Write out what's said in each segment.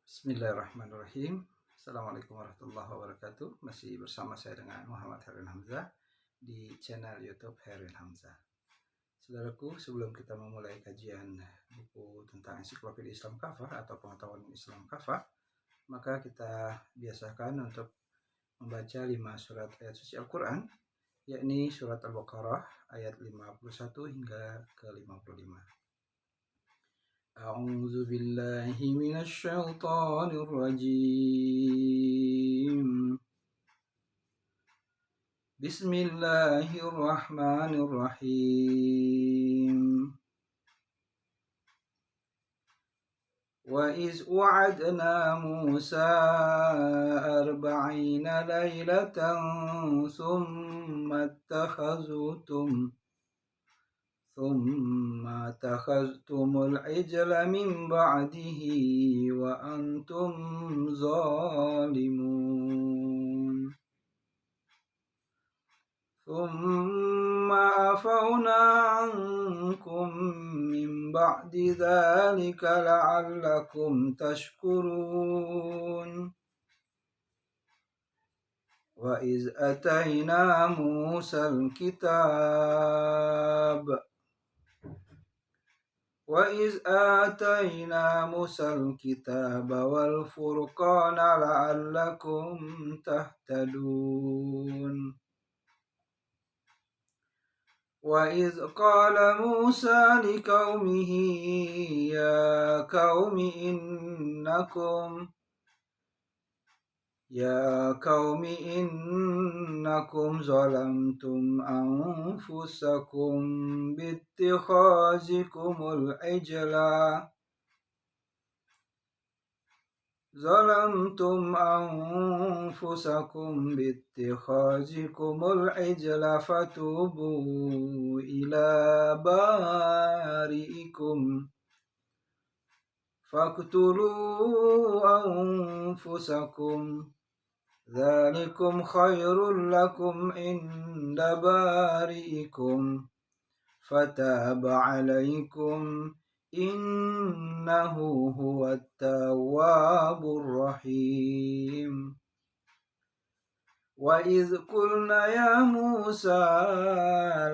Bismillahirrahmanirrahim. Assalamualaikum warahmatullahi wabarakatuh. Masih bersama saya dengan Muhammad Herwin Hamzah di channel YouTube Herwin Hamzah. Saudaraku, sebelum kita memulai kajian buku tentang ensiklopedia Islam Kafah atau pengetahuan Islam Kafah, maka kita biasakan untuk membaca 5 surat ayat suci Al-Quran, yakni surat Al-Baqarah ayat 51 hingga ke 55. أعوذ بالله من الشيطان الرجيم بسم الله الرحمن الرحيم وإذ وعدنا موسى 40 ليلة ثم اتخذتم العجل من بعده وأنتم ظالمون ثم عفونا عنكم من بعد ذلك لعلكم تشكرون وإذ آتينا موسى الكتاب والفرقان لعلكم تهتدون وإذ قال موسى لقومه يا قوم إنكم ظلمتم أنفسكم باتخاذكم العجل فتوبوا إلى بارئكم فاقتلوا أنفسكم ذلكم خير لكم عند بارئكم فتاب عليكم إنه هو التواب الرحيم وإذ قلنا يا موسى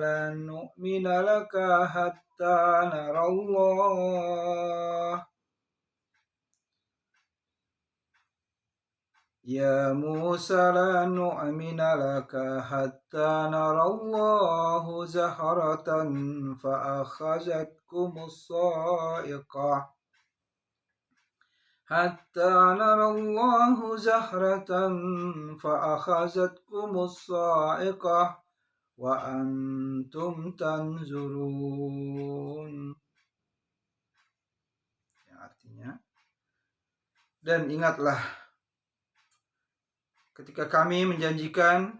لن نؤمن لك حتى نرى الله زهرة فأخذتكم الصاعقة وأنتم تنظرون. Yang artinya, dan ingatlah ketika kami menjanjikan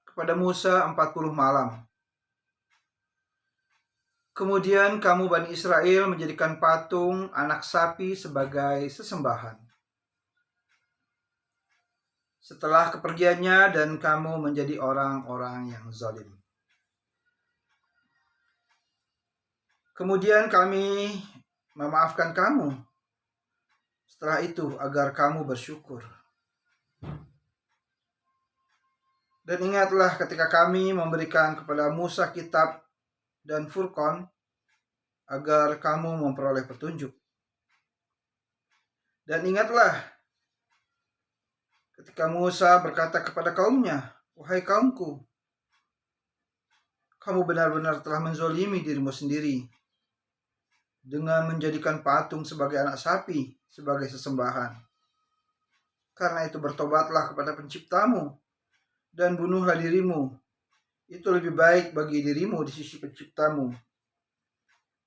kepada Musa 40 malam. Kemudian kamu Bani Israel menjadikan patung anak sapi sebagai sesembahan. Setelah kepergiannya dan kamu menjadi orang-orang yang zalim. Kemudian kami memaafkan kamu setelah itu agar kamu bersyukur. Dan ingatlah ketika kami memberikan kepada Musa kitab dan Furqan agar kamu memperoleh petunjuk. Dan ingatlah ketika Musa berkata kepada kaumnya, "Wahai kaumku, kamu benar-benar telah menzolimi dirimu sendiri dengan menjadikan patung sebagai anak sapi, sebagai sesembahan. Karena itu bertobatlah kepada penciptamu dan bunuhlah dirimu. Itu lebih baik bagi dirimu di sisi penciptamu.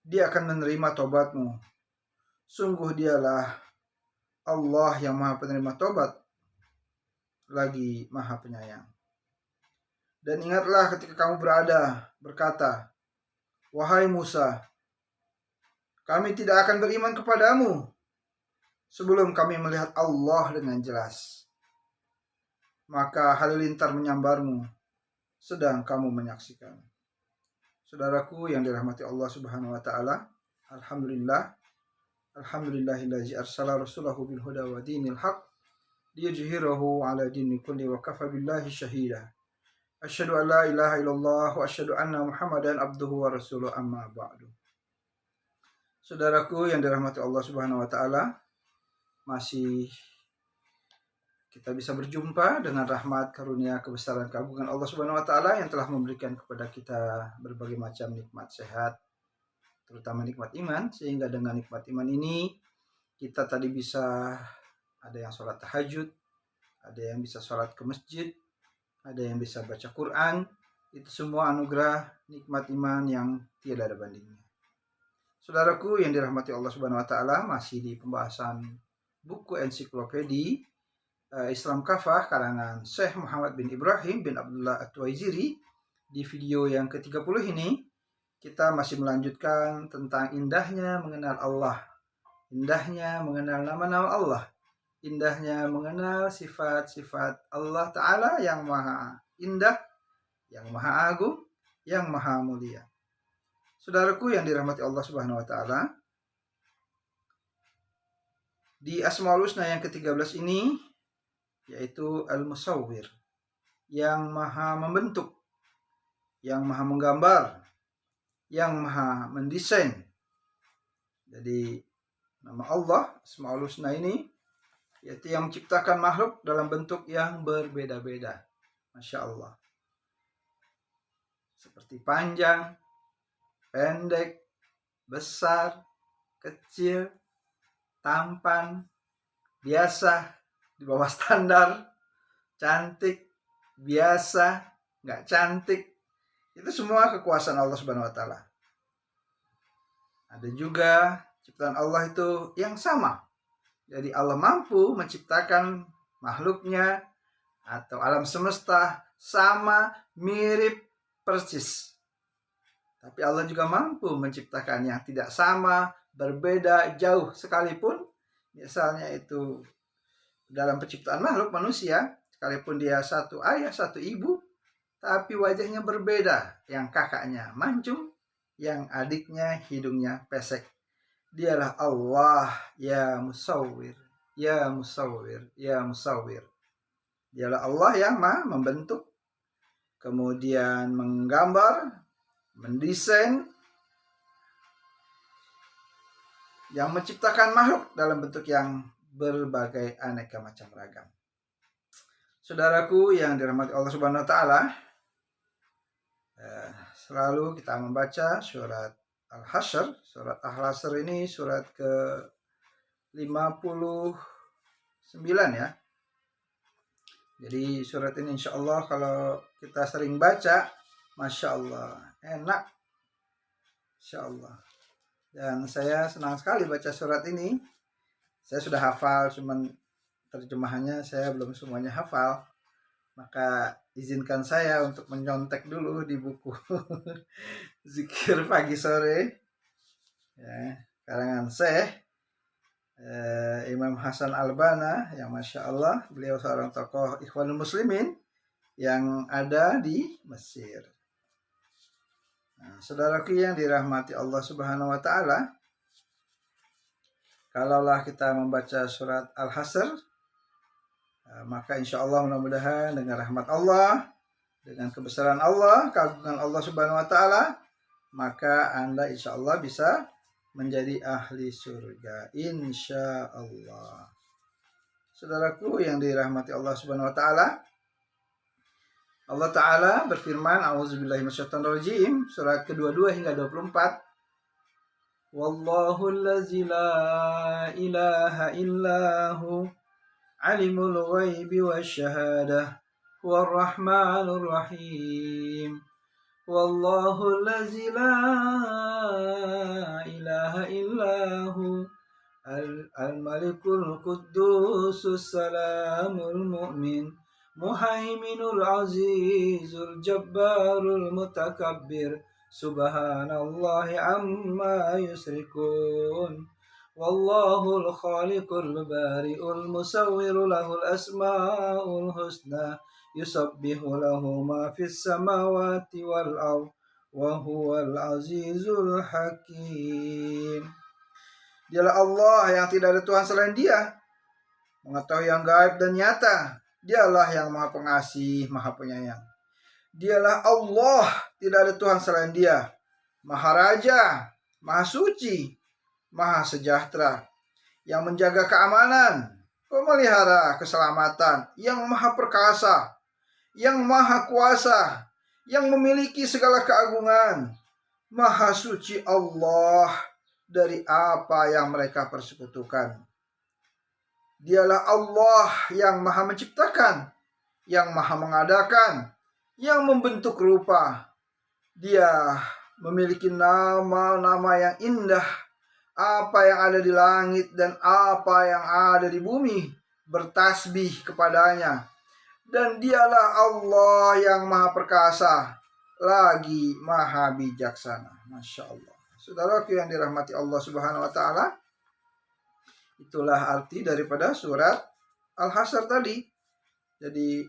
Dia akan menerima tobatmu. Sungguh dialah Allah yang maha penerima tobat, lagi maha penyayang. Dan ingatlah ketika kamu berkata, wahai Musa, kami tidak akan beriman kepadamu sebelum kami melihat Allah dengan jelas. Maka halilintar menyambarmu sedang kamu menyaksikan." Saudaraku yang dirahmati Allah Subhanahu wa taala, alhamdulillah Alhamdulillahillazi arsala rasulahu bil huda wa dinil haq liyuzhirahu ala dini kulli wa kafa billahi syahida. Asyhadu an la ilaha illallah wa asyhadu anna Muhammadan abduhu wa rasuluh, amma ba'du. Saudaraku yang dirahmati Allah Subhanahu wa taala, masih kita bisa berjumpa dengan rahmat, karunia, kebesaran, keagungan Allah Subhanahu wa taala yang telah memberikan kepada kita berbagai macam nikmat sehat, terutama nikmat iman, sehingga dengan nikmat iman ini kita tadi bisa ada yang sholat tahajud, ada yang bisa sholat ke masjid, ada yang bisa baca Quran. Itu semua anugerah nikmat iman yang tiada ada bandingnya. Saudaraku yang dirahmati Allah Subhanahu wa taala, masih di pembahasan buku ensiklopedi Islam Kafah karangan Syekh Muhammad bin Ibrahim bin Abdullah At-Tuwaiziri. Di video yang ke-30 ini kita masih melanjutkan tentang indahnya mengenal Allah, indahnya mengenal nama-nama Allah, indahnya mengenal sifat-sifat Allah Ta'ala yang maha indah, yang maha agung, yang maha mulia. Saudaraku yang dirahmati Allah Subhanahu wa taala, di Asmaul Husna yang ke-13 ini yaitu Al-Musawwir, yang maha membentuk, yang maha menggambar, yang maha mendesain. Jadi nama Allah Asmaul Husna ini yaitu yang menciptakan makhluk dalam bentuk yang berbeda-beda. Masya Allah. Seperti panjang, pendek, besar, kecil, tampan, biasa, di bawah standar, cantik, biasa, nggak cantik. Itu semua kekuasaan Allah Subhanahu wa taala. Ada juga ciptaan Allah itu yang sama. Jadi Allah mampu menciptakan makhluknya atau alam semesta sama, mirip, persis. Tapi Allah juga mampu menciptakan yang tidak sama, berbeda, jauh sekalipun. Misalnya itu dalam penciptaan makhluk manusia, sekalipun dia satu ayah, satu ibu, tapi wajahnya berbeda. Yang kakaknya mancung, yang adiknya hidungnya pesek. Dialah Allah ya musawwir, ya musawwir, ya musawwir. Dialah Allah yang maha membentuk, kemudian menggambar, mendesain, yang menciptakan makhluk dalam bentuk yang berbagai aneka macam ragam. Saudaraku yang dirahmati Allah Subhanahu wa taala, selalu kita membaca surat Al-Hasyr. Surat Al-Hasyr ini surat ke-59 ya. Jadi surat ini insya Allah kalau kita sering baca, Masya Allah, enak, Insya Allah. Dan saya senang sekali baca surat ini. Saya sudah hafal, cuman terjemahannya saya belum semuanya hafal. Maka izinkan saya untuk menyontek dulu di buku Zikir Pagi Sore ya, karangan Syekh Imam Hasan Al-Banna, yang Masya Allah beliau seorang tokoh Ikhwanul Muslimin yang ada di Mesir. Nah, saudaraku yang dirahmati Allah Subhanahu wa taala, kalaulah kita membaca surat Al-Hasyr, maka insya Allah mudah-mudahan dengan rahmat Allah, dengan kebesaran Allah, keagungan Allah Subhanahu wa taala, maka Anda insya Allah bisa menjadi ahli surga, insya Allah. Saudaraku yang dirahmati Allah Subhanahu wa taala, Allah Ta'ala berfirman, A'udzubillahi minasyaitonirrajim, surat ke-22 hingga 24. Wallahu allazi la ilaha illahu alimul ghaibi wasyahadah huwar rahmanur rahim. Wallahu allazi la ilaha illahu al-malikul quddusus salamul mu'min muhaiminul azizul jabbarul mutakabbir subhanallahi amma yusrikun. Wallahul khaliqul bari'ul musawwiru lahul asma'ul husna yusabbihu lahu ma fis samawati wal ardh wa huwal azizul hakim. Dialah Allah yang tidak ada Tuhan selain Dia, mengetahui yang gaib dan nyata. Dialah yang Maha Pengasih, Maha Penyayang. Dialah Allah, tidak ada Tuhan selain Dia, Maha Raja, Maha Suci, Maha Sejahtera, yang menjaga keamanan, pemelihara keselamatan, yang Maha Perkasa, yang Maha Kuasa, yang memiliki segala keagungan. Maha Suci Allah dari apa yang mereka persekutukan. Dialah Allah yang Maha Menciptakan, yang Maha Mengadakan, yang membentuk rupa. Dia memiliki nama-nama yang indah. Apa yang ada di langit dan apa yang ada di bumi bertasbih kepadanya. Dan dialah Allah yang Maha Perkasa, lagi Maha Bijaksana. Masya Allah. Saudaraku yang dirahmati Allah Subhanahu wa Ta'ala, itulah arti daripada surat Al-Hasyr tadi. Jadi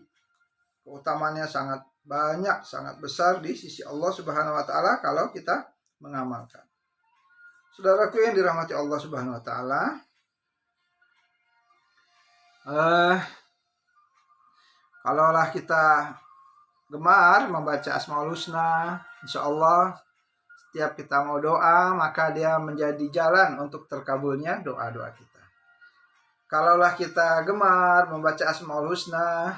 keutamaannya sangat banyak, sangat besar di sisi Allah Subhanahu wa Ta'ala kalau kita mengamalkan. Saudaraku yang dirahmati Allah Subhanahu wa Ta'ala, kalaulah kita gemar membaca Asmaul Husna, insya Allah setiap kita mau doa, maka dia menjadi jalan untuk terkabulnya doa-doa kita. Kalaulah kita gemar membaca Asmaul Husna,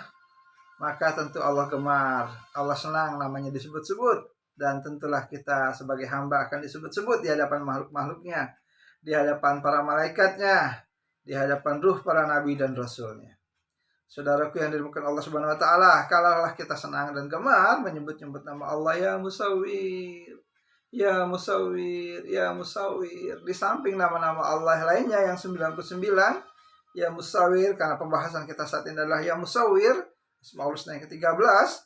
maka tentu Allah gemar, Allah senang namanya disebut-sebut. Dan tentulah kita sebagai hamba akan disebut-sebut di hadapan makhluk-makhluknya, di hadapan para malaikatnya, di hadapan ruh para nabi dan rasulnya. Saudaraku yang dimuliakan Allah Subhanahu wa Ta'ala, kalaulah kita senang dan gemar menyebut-nyebut nama Allah, ya Musawwir, ya Musawwir, ya Musawwir, di samping nama-nama Allah lainnya yang 99, ya Musawwir, karena pembahasan kita saat ini adalah ya Musawwir, Asmaul Husna yang ke-13,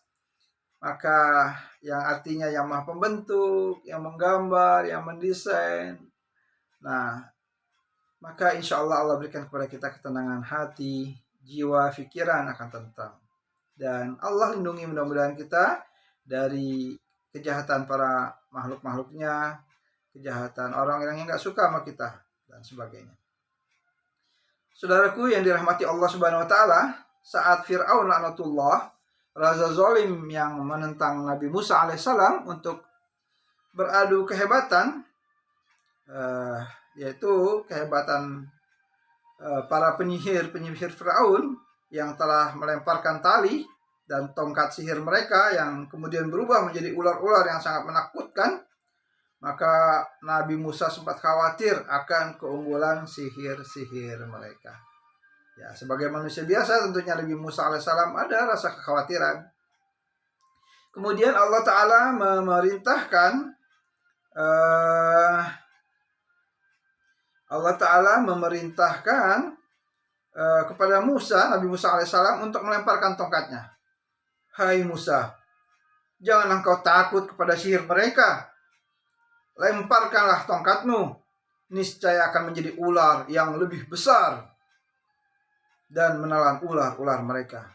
maka yang artinya yang Maha Pembentuk, yang menggambar, yang mendesain. Nah, maka insya Allah Allah berikan kepada kita ketenangan hati, jiwa, pikiran akan tentram. Dan Allah lindungi mudah-mudahan kita dari kejahatan para makhluk-makhluknya, kejahatan orang-orang yang gak suka sama kita, dan sebagainya. Saudaraku yang dirahmati Allah Subhanahu wa Ta'ala, saat Fir'aun laknatullah, raja zalim yang menentang Nabi Musa alaihissalam untuk beradu kehebatan, yaitu kehebatan para penyihir Fir'aun yang telah melemparkan tali dan tongkat sihir mereka yang kemudian berubah menjadi ular-ular yang sangat menakutkan. Maka Nabi Musa sempat khawatir akan keunggulan sihir-sihir mereka. Ya, sebagai manusia biasa tentunya Nabi Musa alaihissalam ada rasa kekhawatiran. Kemudian Allah Ta'ala memerintahkan kepada Nabi Musa alaihissalam untuk melemparkan tongkatnya. Hai Musa, jangan engkau takut kepada sihir mereka. Lemparkanlah tongkatmu, niscaya akan menjadi ular yang lebih besar dan menelan ular-ular mereka,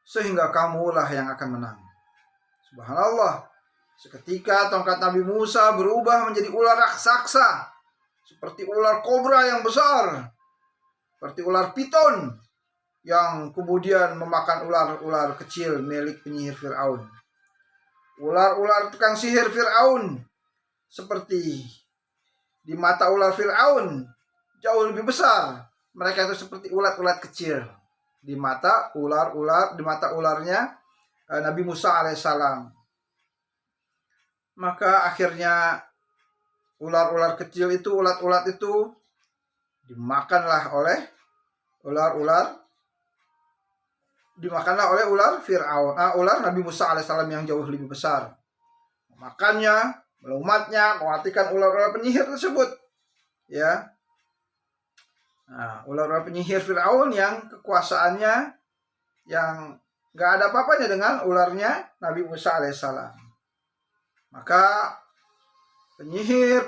sehingga kamulah yang akan menang. Subhanallah, seketika tongkat Nabi Musa berubah menjadi ular raksasa, seperti ular kobra yang besar, seperti ular piton yang kemudian memakan ular-ular kecil milik penyihir Fir'aun. Ular-ular tukang sihir Fir'aun, seperti di mata ular Fir'aun jauh lebih besar. Mereka itu seperti ulat-ulat kecil di mata ularnya Nabi Musa alaihissalam. Maka akhirnya ulat-ulat itu dimakanlah oleh ular Fir'aun, ular Nabi Musa alaihissalam yang jauh lebih besar. Makannya, melumatnya, mematikan ular-ular penyihir tersebut. Ya, nah, ular-ular penyihir Fir'aun yang kekuasaannya yang gak ada apa-apanya dengan ularnya Nabi Musa alaihissalam. Maka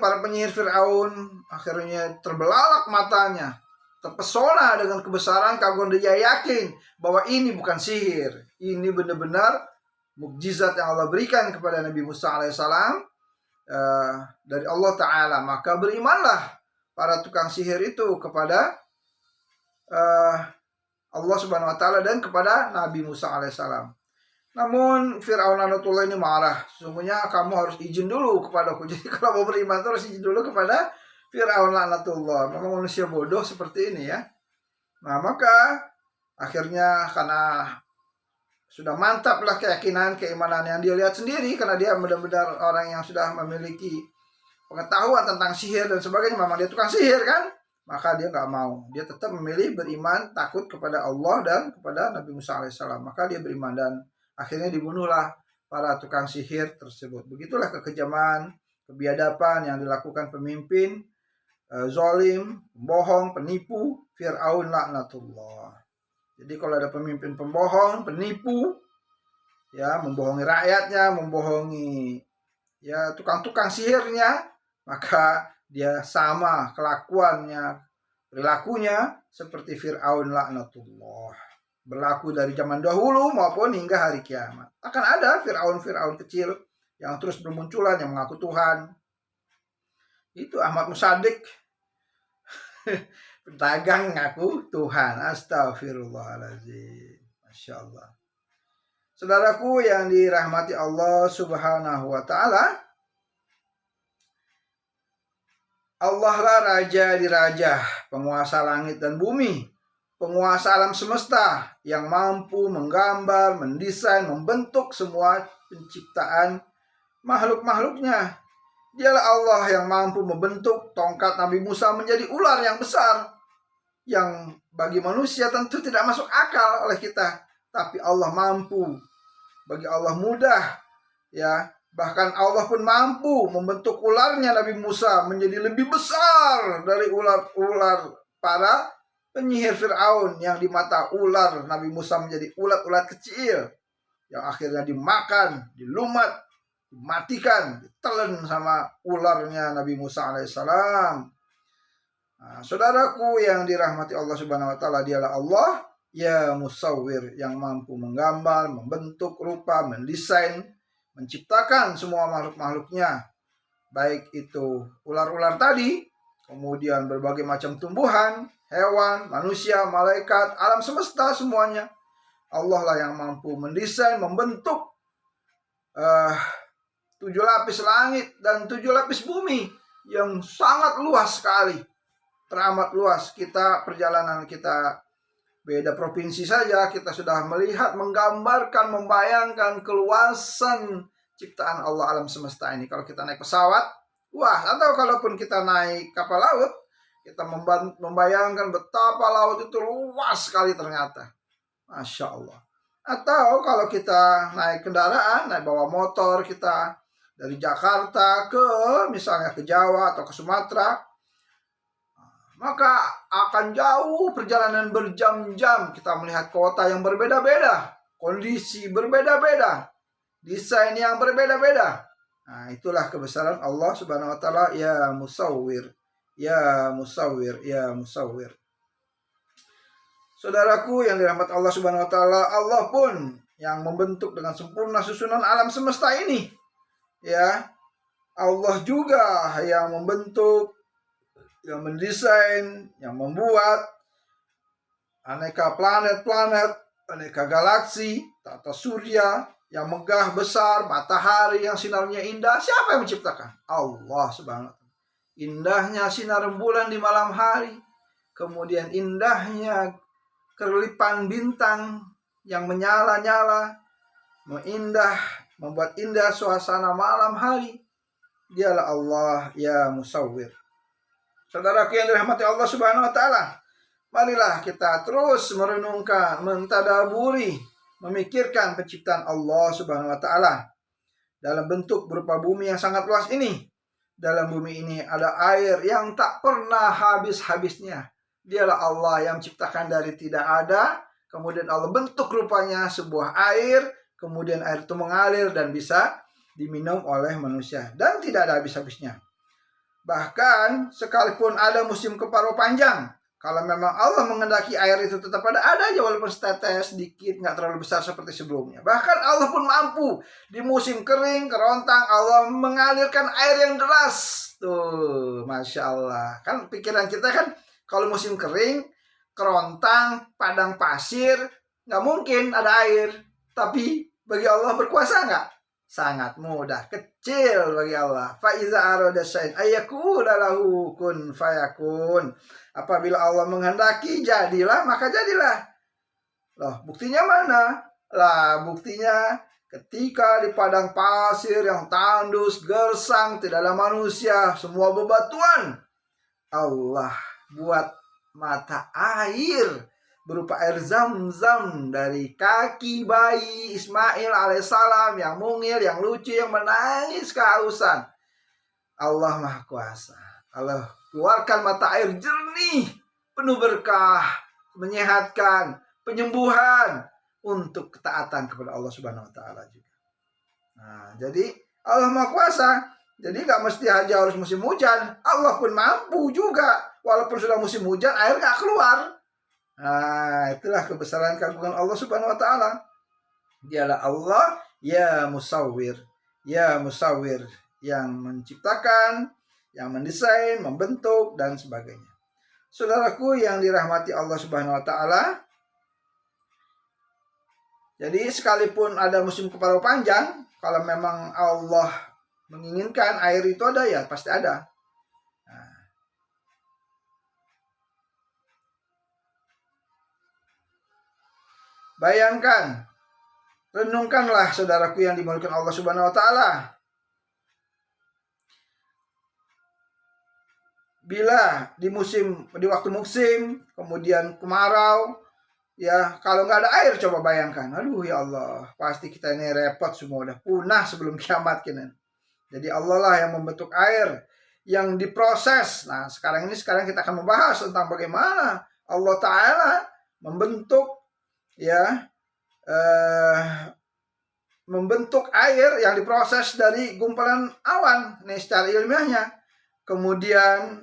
para penyihir Fir'aun akhirnya terbelalak matanya, terpesona dengan kebesaran, keagungan. Dia yakin bahwa ini bukan sihir, ini benar-benar mukjizat yang Allah berikan kepada Nabi Musa alaihissalam dari Allah Ta'ala. Maka berimanlah para tukang sihir itu kepada Allah Subhanahu wa taala dan kepada Nabi Musa alaihissalam. Namun Fir'aun laknatullah ini marah. Sesungguhnya kamu harus izin dulu kepadaku. Jadi kalau mau beriman harus izin dulu kepada Fir'aun laknatullah. Memang manusia bodoh seperti ini ya. Nah maka akhirnya karena sudah mantap lah keyakinan, keimanan yang dia lihat sendiri, karena dia benar-benar orang yang sudah memiliki pengetahuan tentang sihir dan sebagainya, memang dia tukang sihir kan, maka dia nggak mau, dia tetap memilih beriman, takut kepada Allah dan kepada Nabi Musa alaihissalam, maka dia beriman dan akhirnya dibunuhlah para tukang sihir tersebut. Begitulah kekejaman, kebiadaban yang dilakukan pemimpin zalim, bohong, penipu Fir'aun laknatullah. Jadi kalau ada pemimpin pembohong, penipu, ya membohongi rakyatnya, membohongi ya tukang-tukang sihirnya, maka dia sama kelakuannya, perilakunya seperti Fir'aun laknatullah. Berlaku dari zaman dahulu maupun hingga hari kiamat. Akan ada Fir'aun-Fir'aun kecil yang terus bermunculan, yang mengaku Tuhan. Itu Ahmad Musadik. Pedagang ngaku Tuhan. Astagfirullahaladzim. Masya Allah. Saudaraku yang dirahmati Allah Subhanahu wa ta'ala, Allah lah Raja di Raja, penguasa langit dan bumi, penguasa alam semesta yang mampu menggambar, mendesain, membentuk semua penciptaan makhluk-makhluknya. Dialah Allah yang mampu membentuk tongkat Nabi Musa menjadi ular yang besar, yang bagi manusia tentu tidak masuk akal oleh kita, tapi Allah mampu. Bagi Allah mudah, ya. Bahkan Allah pun mampu membentuk ularnya Nabi Musa menjadi lebih besar dari ular-ular para penyihir Fir'aun, yang di mata ular Nabi Musa menjadi ulat-ulat kecil yang akhirnya dimakan, dilumat, dimatikan, ditelan sama ularnya Nabi Musa alaihissalam. Nah, saudaraku yang dirahmati Allah Subhanahu wa ta'ala, dialah Allah ya musawwir, yang mampu menggambar, membentuk rupa, mendesain, menciptakan semua makhluk-makhluknya, baik itu ular-ular tadi, kemudian berbagai macam tumbuhan, hewan, manusia, malaikat, alam semesta semuanya. Allah lah yang mampu mendesain, membentuk 7 lapis langit dan 7 lapis bumi yang sangat luas sekali, teramat luas. Perjalanan kita beda provinsi saja, kita sudah melihat, menggambarkan, membayangkan keluasan ciptaan Allah alam semesta ini. Kalau kita naik pesawat, wah, atau kalaupun kita naik kapal laut, kita membayangkan betapa laut itu luas sekali ternyata. Masya Allah. Atau kalau kita naik kendaraan, naik bawa motor kita dari Jakarta ke misalnya ke Jawa atau ke Sumatera, maka akan jauh perjalanan berjam-jam, kita melihat kota yang berbeda-beda, kondisi berbeda-beda, desain yang berbeda-beda. Nah, itulah kebesaran Allah Subhanahu wa ta'ala, ya musawwir, ya musawwir, ya musawwir. Saudaraku yang dirahmati Allah Subhanahu wa ta'ala, Allah pun yang membentuk dengan sempurna susunan alam semesta ini. Ya, Allah juga yang membentuk, yang mendesain, yang membuat aneka planet-planet, aneka galaksi, tata surya yang megah besar, matahari yang sinarnya indah. Siapa yang menciptakan? Allah Subhanahu wa ta'ala. Indahnya sinar bulan di malam hari, kemudian indahnya kerlipan bintang yang menyala-nyala, membuat indah suasana malam hari. Dialah Allah ya musawwir. Saudaraku yang dirahmati Allah Subhanahu wa ta'ala, marilah kita terus merenungkan, mentadaburi, memikirkan penciptaan Allah Subhanahu wa ta'ala dalam bentuk berupa bumi yang sangat luas ini. Dalam bumi ini ada air yang tak pernah habis-habisnya. Dialah Allah yang menciptakan dari tidak ada, kemudian Allah bentuk rupanya sebuah air, kemudian air itu mengalir dan bisa diminum oleh manusia dan tidak ada habis-habisnya. Bahkan sekalipun ada musim kemarau panjang, Kalau memang Allah menghendaki air itu tetap ada aja walaupun setetes sedikit, nggak terlalu besar seperti sebelumnya. Bahkan Allah pun mampu di musim kering, kerontang, Allah mengalirkan air yang deras. Tuh, Masya Allah. Kan pikiran kita kan kalau musim kering, kerontang, padang pasir, nggak mungkin ada air. Tapi bagi Allah berkuasa nggak? Sangat mudah, kecil bagi Allah. Faiza arada syai'an ayyakuna lahu kun fayakun. Apabila Allah menghendaki jadilah, maka jadilah. Loh, buktinya mana? Lah, buktinya ketika di padang pasir yang tandus, gersang, tidak ada manusia, semua bebatuan. Allah buat mata air berupa air zam-zam dari kaki bayi Ismail alaihissalam yang mungil, yang lucu, yang menangis kehausan. Allah Maha Kuasa. Allah keluarkan mata air jernih, penuh berkah, menyehatkan, penyembuhan untuk ketaatan kepada Allah Subhanahu wa taala juga. Nah, jadi Allah Maha Kuasa. Jadi gak mesti aja harus musim hujan. Allah pun mampu juga. Walaupun sudah musim hujan, air gak keluar. Nah, itulah kebesaran keagungan Allah Subhanahu wa taala. Dialah Allah ya musawwir. Ya musawwir, yang menciptakan, yang mendesain, membentuk dan sebagainya. Saudaraku yang dirahmati Allah Subhanahu wa taala, jadi sekalipun ada musim kemarau panjang, kalau memang Allah menginginkan air itu ada, ya pasti ada. Bayangkan, renungkanlah saudaraku yang dimuliakan Allah Subhanahu wa taala. Bila di waktu musim, kemudian kemarau, ya kalau nggak ada air coba bayangkan. Aduh ya Allah, pasti kita ini repot semua, udah punah sebelum kiamat kini. Jadi Allah lah yang membentuk air, yang diproses. Nah, sekarang kita akan membahas tentang bagaimana Allah Ta'ala membentuk membentuk air yang diproses dari gumpalan awan. Ini secara ilmiahnya. Kemudian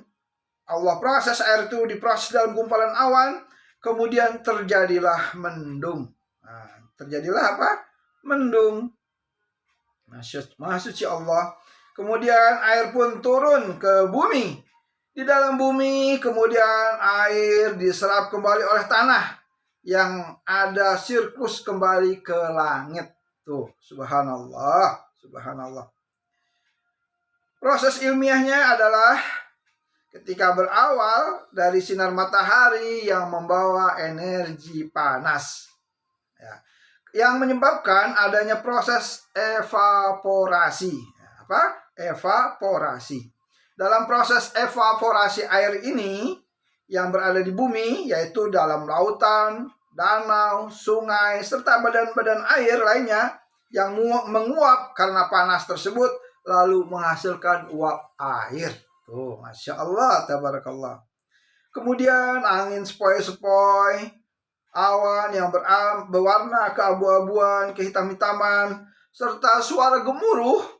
Allah proses air itu, diproses dalam gumpalan awan, kemudian terjadilah mendung. Nah, terjadilah apa? Mendung. Maha suci Allah. Kemudian air pun turun ke bumi. Di dalam bumi kemudian air diserap kembali oleh tanah, yang ada sirkus kembali ke langit. Tuh, subhanallah, subhanallah. Proses ilmiahnya adalah ketika berawal dari sinar matahari yang membawa energi panas, ya, yang menyebabkan adanya proses evaporasi. Apa? Evaporasi. Dalam proses evaporasi air ini yang berada di bumi, yaitu dalam lautan, danau, sungai, serta badan-badan air lainnya yang menguap karena panas tersebut, lalu menghasilkan uap air. Tuh, Masya Allah, tabarakallah. Kemudian angin sepoi-sepoi, awan yang berwarna keabu-abuan, kehitam-hitaman, serta suara gemuruh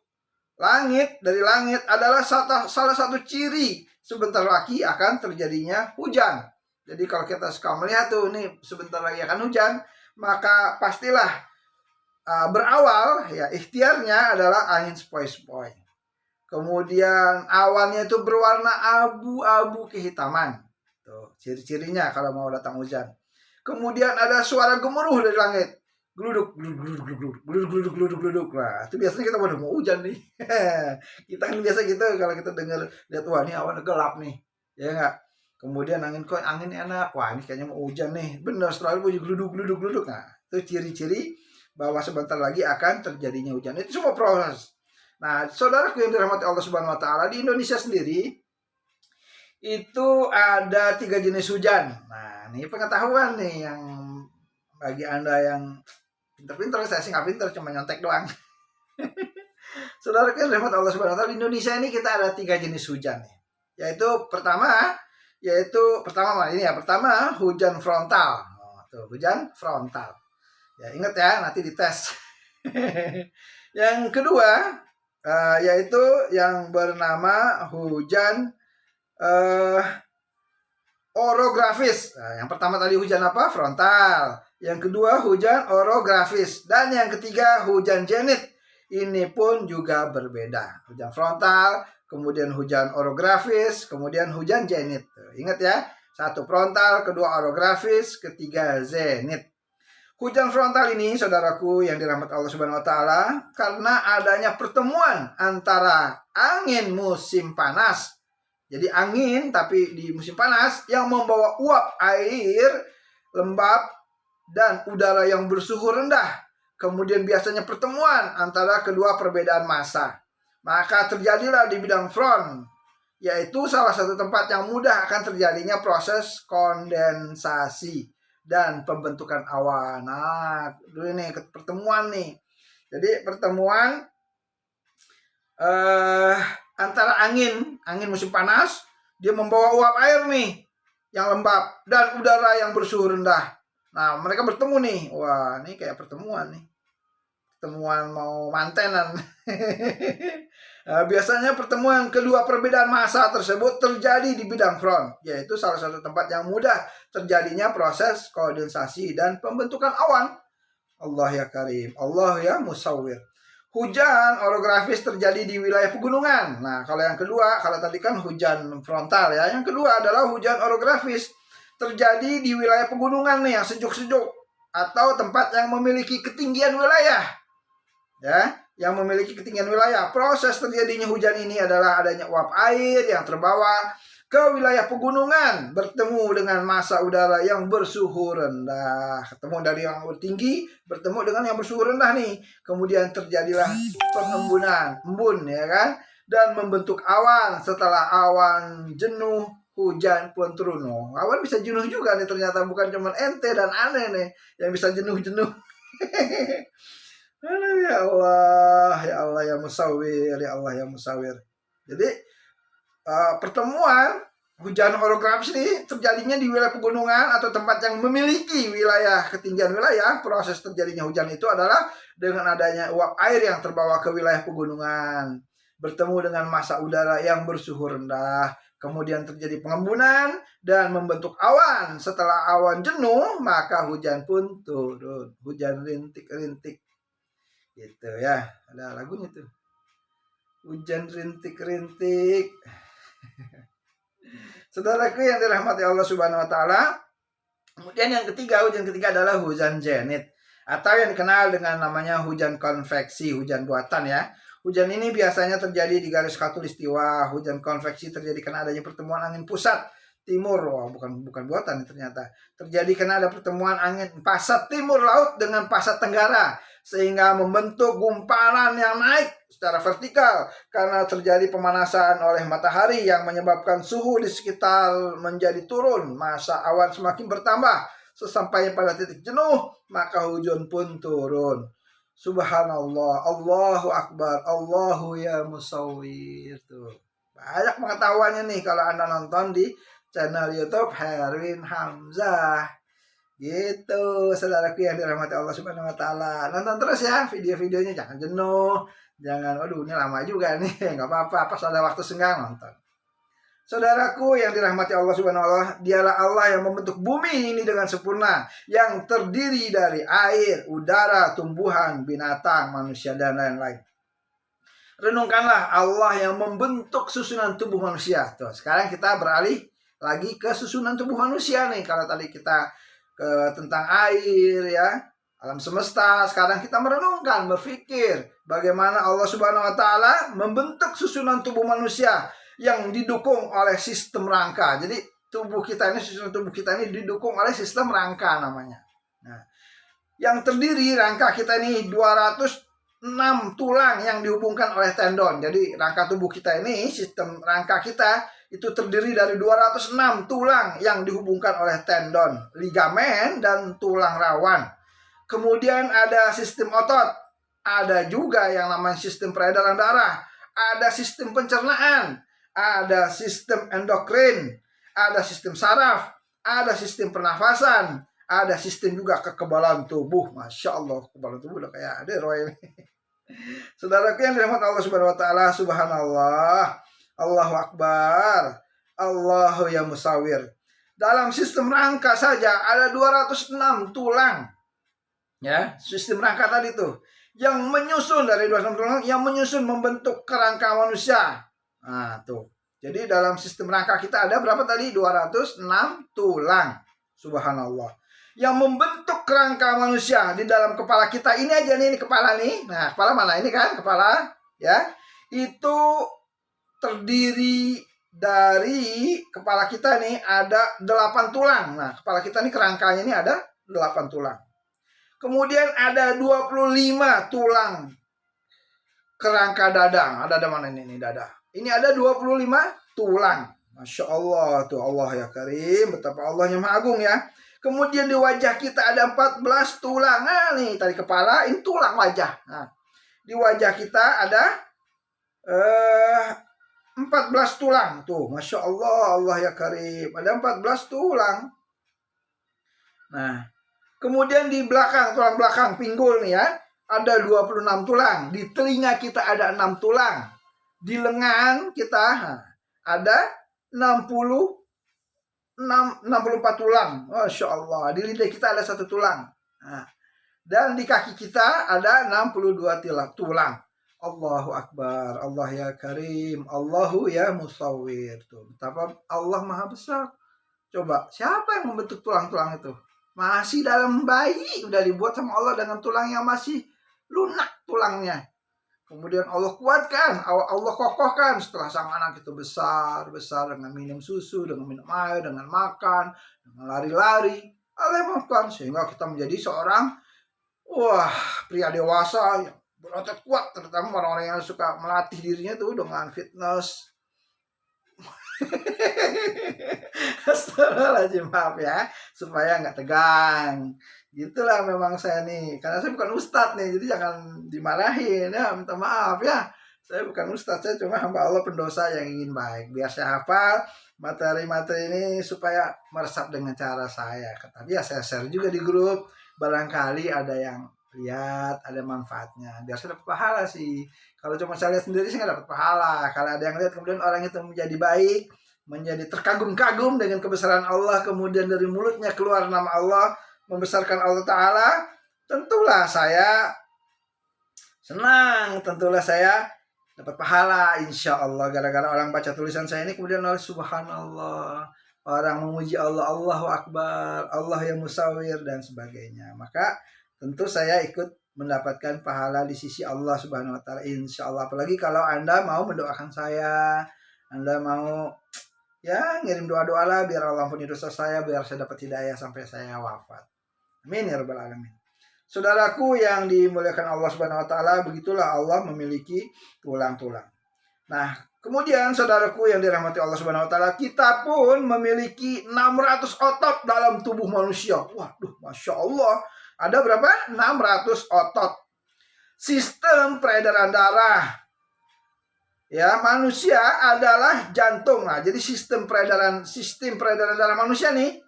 dari langit adalah salah satu ciri sebentar lagi akan terjadinya hujan. Jadi kalau kita suka melihat tuh, ini sebentar lagi akan hujan, maka pastilah berawal, ya ikhtiarnya adalah angin sepoi-sepoi. Kemudian awannya itu berwarna abu-abu kehitaman. Tuh, ciri-cirinya kalau mau datang hujan. Kemudian ada suara gemuruh dari langit. Gluduk, gluduk, gluduk, gluduk, gluduk, gluduk, gluduk. Nah, itu biasanya kita udah mau hujan nih. Kita kan biasa gitu kalau kita dengar, lihat, wah ini awan gelap nih. Ya enggak? Kemudian angin enak. Wah, ini kayaknya mau hujan nih. Benar, setelah itu gluduk, gluduk, gluduk. Nah, itu ciri-ciri bahwa sebentar lagi akan terjadinya hujan. Itu semua proses. Nah, saudaraku yang dirahmati Allah Subhanahu wa taala, di Indonesia sendiri itu ada 3 jenis hujan. Nah, ini pengetahuan nih yang bagi Anda yang pinter-pinter. Saya sih nggak pinter, cuma nyontek doang. Saudaraku yang dirahmati Allah Subhanahu wa taala, di Indonesia ini kita ada 3 jenis hujan nih. Pertama hujan frontal. Tuh, hujan frontal. Ya, ingat ya, nanti dites. Yang kedua yaitu yang bernama hujan orografis. Nah, yang pertama tadi hujan apa? Frontal. Yang kedua hujan orografis. Dan yang ketiga hujan zenith. Ini pun juga berbeda. Hujan frontal, kemudian hujan orografis, kemudian hujan zenith. Ingat ya, satu frontal, kedua orografis, ketiga zenith. Hujan frontal ini, saudaraku yang dirahmati Allah Subhanahu wa taala, karena adanya pertemuan antara angin musim panas. Jadi angin tapi di musim panas yang membawa uap air lembab dan udara yang bersuhu rendah. Kemudian biasanya pertemuan antara kedua perbedaan massa. Maka terjadilah di bidang front, yaitu salah satu tempat yang mudah akan terjadinya proses kondensasi dan pembentukan awan. Nah, dulu nih pertemuan nih. Jadi pertemuan antara angin musim panas, dia membawa uap air nih yang lembab dan udara yang bersuhu rendah. Nah, mereka bertemu nih. Wah, ini kayak pertemuan nih. Pertemuan mau mantenan. Nah, biasanya pertemuan kedua perbedaan massa tersebut terjadi di bidang front, yaitu salah satu tempat yang mudah terjadinya proses kondensasi dan pembentukan awan. Allah ya Karim, Allah ya Musawwir. Hujan orografis terjadi di wilayah pegunungan. Nah, kalau yang kedua, kalau tadi kan hujan frontal ya. Yang kedua adalah hujan orografis terjadi di wilayah pegunungan nih yang sejuk-sejuk atau tempat yang memiliki ketinggian wilayah. Ya, yang memiliki ketinggian wilayah. Proses terjadinya hujan ini adalah adanya uap air yang terbawa ke wilayah pegunungan bertemu dengan massa udara yang bersuhu rendah. Ketemu dari yang tinggi bertemu dengan yang bersuhu rendah nih. Kemudian terjadilah pengembunan, embun ya kan, dan membentuk awan. Setelah awan jenuh, hujan pun turun. Awan bisa jenuh juga nih ternyata, bukan cuma ente dan aneh nih yang bisa jenuh-jenuh. Ya Allah, ya Allah ya Musawwir, ya Allah ya Musawwir. Jadi pertemuan hujan orografis ini terjadinya di wilayah pegunungan atau tempat yang memiliki wilayah ketinggian wilayah. Proses terjadinya hujan itu adalah dengan adanya uap air yang terbawa ke wilayah pegunungan bertemu dengan massa udara yang bersuhu rendah. Kemudian terjadi pengembunan dan membentuk awan. Setelah awan jenuh, maka hujan pun turun. Hujan rintik-rintik. Gitu ya, ada lagunya tuh. Hujan rintik-rintik. Saudaraku yang dirahmati Allah Subhanahu wa taala. Kemudian yang ketiga, hujan ketiga adalah hujan zenith atau yang dikenal dengan namanya hujan konveksi, hujan buatan ya. Hujan ini biasanya terjadi di garis khatulistiwa. Hujan konveksi terjadi karena adanya pertemuan angin pusat timur. Wah, bukan buatan ternyata. Terjadi karena ada pertemuan angin pasat timur laut dengan pasat tenggara, sehingga membentuk gumpalan yang naik secara vertikal karena terjadi pemanasan oleh matahari yang menyebabkan suhu di sekitar menjadi turun. Massa awan semakin bertambah. Sesampainya pada titik jenuh, maka hujan pun turun. Subhanallah, Allahu Akbar, Allahu ya Musawwir. Tuh, banyak pengetahuannya nih kalau Anda nonton di channel YouTube Herwin Hamzah. Gitu, saudaraku yang dirahmati Allah Subhanahu wa taala. Nonton terus ya video-videonya, jangan jenuh. Jangan, waduh ini lama juga nih. Enggak apa-apa, pas ada waktu senggang nonton. Saudaraku yang dirahmati Allah Subhanahu wa taala, dialah Allah yang membentuk bumi ini dengan sempurna, yang terdiri dari air, udara, tumbuhan, binatang, manusia dan lain-lain. Renungkanlah Allah yang membentuk susunan tubuh manusia. Tuh, sekarang kita beralih lagi ke susunan tubuh manusia nih. Kalau tadi kita tentang air ya, alam semesta, sekarang kita merenungkan, berpikir bagaimana Allah Subhanahu wa taala membentuk susunan tubuh manusia yang didukung oleh sistem rangka. Jadi tubuh kita ini, susunan tubuh kita ini didukung oleh sistem rangka namanya. Nah, yang terdiri rangka kita ini 206 tulang yang dihubungkan oleh tendon. Jadi rangka tubuh kita ini, sistem rangka kita itu terdiri dari 206 tulang yang dihubungkan oleh tendon, ligamen, dan tulang rawan. Kemudian ada sistem otot, ada juga yang namanya sistem peredaran darah, ada sistem pencernaan, ada sistem endokrin, ada sistem saraf, ada sistem pernafasan, ada sistem juga kekebalan tubuh. Masya Allah, kekebalan tubuh udah kayak ada Roy. Saudaraku yang dirahmati Allah Subhanahu wa taala, subhanallah, Allahu Akbar, Allahu ya Musawwir. Dalam sistem rangka saja ada 206 tulang. Ya, sistem rangka tadi tuh yang menyusun dari 206 tulang yang menyusun membentuk kerangka manusia. Nah, tuh. Jadi dalam sistem rangka kita ada berapa tadi? 206 tulang. Subhanallah. Yang membentuk kerangka manusia di dalam kepala kita. Ini aja nih, ini kepala nih. Nah, kepala mana? Ini kan kepala, ya. Itu terdiri dari kepala kita nih ada 8 tulang. Nah, kepala kita nih kerangkanya ini ada 8 tulang. Kemudian ada 25 tulang kerangka dada. Ada mana ini dada? Ini ada 25 tulang. Masya Allah tuh, Allah ya Karim. Betapa Allahnya Maha Agung ya. Kemudian di wajah kita ada 14 tulang. Nah nih tadi kepala, ini tulang wajah. Nah, di wajah kita ada 14 tulang. Tuh Masya Allah, Allah ya Karim. Ada 14 tulang. Nah, kemudian di belakang, tulang belakang pinggul nih ya, ada 26 tulang. Di telinga kita ada 6 tulang. Di lengan kita ada 64 tulang. Masya Allah. Di lidah kita ada 1 tulang. Nah, dan di kaki kita ada 62 tulang. Allahu Akbar. Allah ya Karim. Allahu ya Musawwir. Tuh, betapa Allah Maha Besar. Coba, siapa yang membentuk tulang-tulang itu? Masih dalam bayi udah dibuat sama Allah dengan tulang yang masih lunak tulangnya. Kemudian Allah kuatkan, Allah kokohkan setelah sang anak itu besar dengan minum susu, dengan minum air, dengan makan, dengan lari-lari. Allah maafkan sehingga kita menjadi seorang pria dewasa yang berotot kuat, terutama orang-orang yang suka melatih dirinya tuh dengan fitness. Astagfirullahaladzim, maaf ya, supaya nggak tegang. Gitulah memang saya nih, karena saya bukan ustadz nih, jadi jangan dimarahin ya, minta maaf ya. Saya bukan ustadz, saya cuma hamba Allah pendosa yang ingin baik. Biar saya hafal materi-materi ini supaya meresap dengan cara saya. Tapi ya saya share juga di grup, barangkali ada yang lihat, ada manfaatnya. Biar saya dapat pahala sih. Kalau cuma saya lihat sendiri saya nggak dapat pahala. Kalau ada yang lihat kemudian orang itu menjadi baik, menjadi terkagum-kagum dengan kebesaran Allah, kemudian dari mulutnya keluar nama Allah, membesarkan Allah Ta'ala, tentulah saya senang, tentulah saya dapat pahala insya Allah. Gara-gara orang baca tulisan saya ini kemudian subhanallah, orang memuji Allah, Allahu Akbar, Allah yang musawir dan sebagainya. Maka tentu saya ikut mendapatkan pahala di sisi Allah Subhanahu wa Ta'ala insya Allah. Apalagi kalau Anda mau mendoakan saya, Anda mau ya ngirim doa-doa lah biar Allah ampuni dosa saya, biar saya dapat hidayah sampai saya wafat. Amin ya rabbal alamin. Saudaraku yang dimuliakan Allah Subhanahu wa Ta'ala, begitulah Allah memiliki tulang-tulang. Nah, kemudian saudaraku yang dirahmati Allah Subhanahu wa Ta'ala, kita pun memiliki 600 otot dalam tubuh manusia. Waduh, Masya Allah. Ada berapa? 600 otot. Sistem peredaran darah. Ya, manusia adalah jantung. Nah, jadi sistem peredaran darah manusia nih.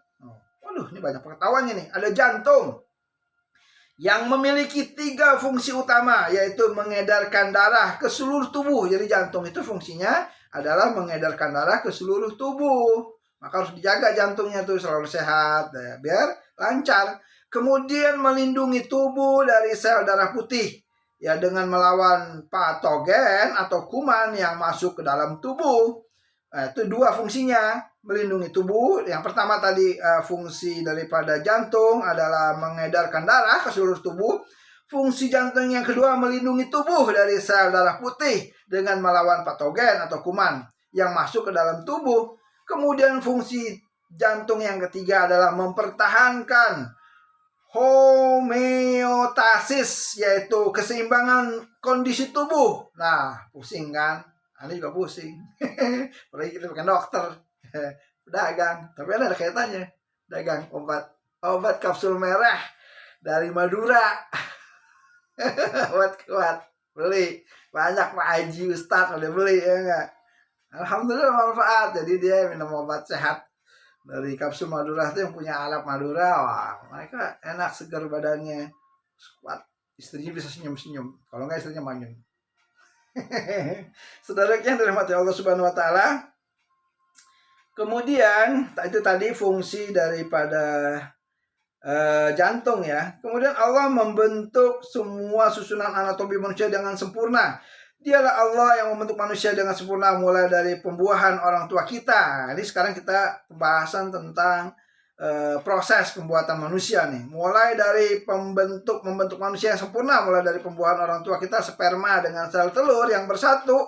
Waduh, ini banyak pengetahuannya nih. Ada jantung yang memiliki 3 fungsi utama, yaitu mengedarkan darah ke seluruh tubuh. Jadi jantung itu fungsinya adalah mengedarkan darah ke seluruh tubuh. Maka harus dijaga jantungnya tuh selalu sehat, ya, biar lancar. Kemudian melindungi tubuh dari sel darah putih, ya, dengan melawan patogen atau kuman yang masuk ke dalam tubuh. Nah, itu 2 fungsinya, melindungi tubuh. Yang pertama tadi fungsi daripada jantung adalah mengedarkan darah ke seluruh tubuh. Fungsi jantung yang kedua melindungi tubuh dari sel darah putih dengan melawan patogen atau kuman yang masuk ke dalam tubuh. Kemudian fungsi jantung yang ketiga adalah mempertahankan homeostasis, yaitu keseimbangan kondisi tubuh. Nah, pusing kan? Anda juga pusing. Apalagi kita bukan dokter, pedagang. Tapi ada kaitannya. Dagang obat kapsul merah dari Madura. Obat kuat. Beli. Banyak Pak Haji Ustadz udah beli, ya enggak? Alhamdulillah manfaat. Jadi dia minum obat sehat dari kapsul Madura itu yang punya alat Madura. Wah, mereka enak, segar badannya, kuat. Istrinya bisa senyum-senyum. Kalau enggak istrinya manyun. Saudara yang dirahmati Allah Subhanahu wa Ta'ala, Kemudian itu tadi fungsi daripada jantung ya. Kemudian Allah membentuk semua susunan anatomi manusia dengan sempurna. Dialah Allah yang membentuk manusia dengan sempurna mulai dari pembuahan orang tua kita. Ini sekarang kita pembahasan tentang proses pembuatan manusia nih. Mulai dari membentuk manusia yang sempurna, mulai dari pembuahan orang tua kita, sperma dengan sel telur yang bersatu.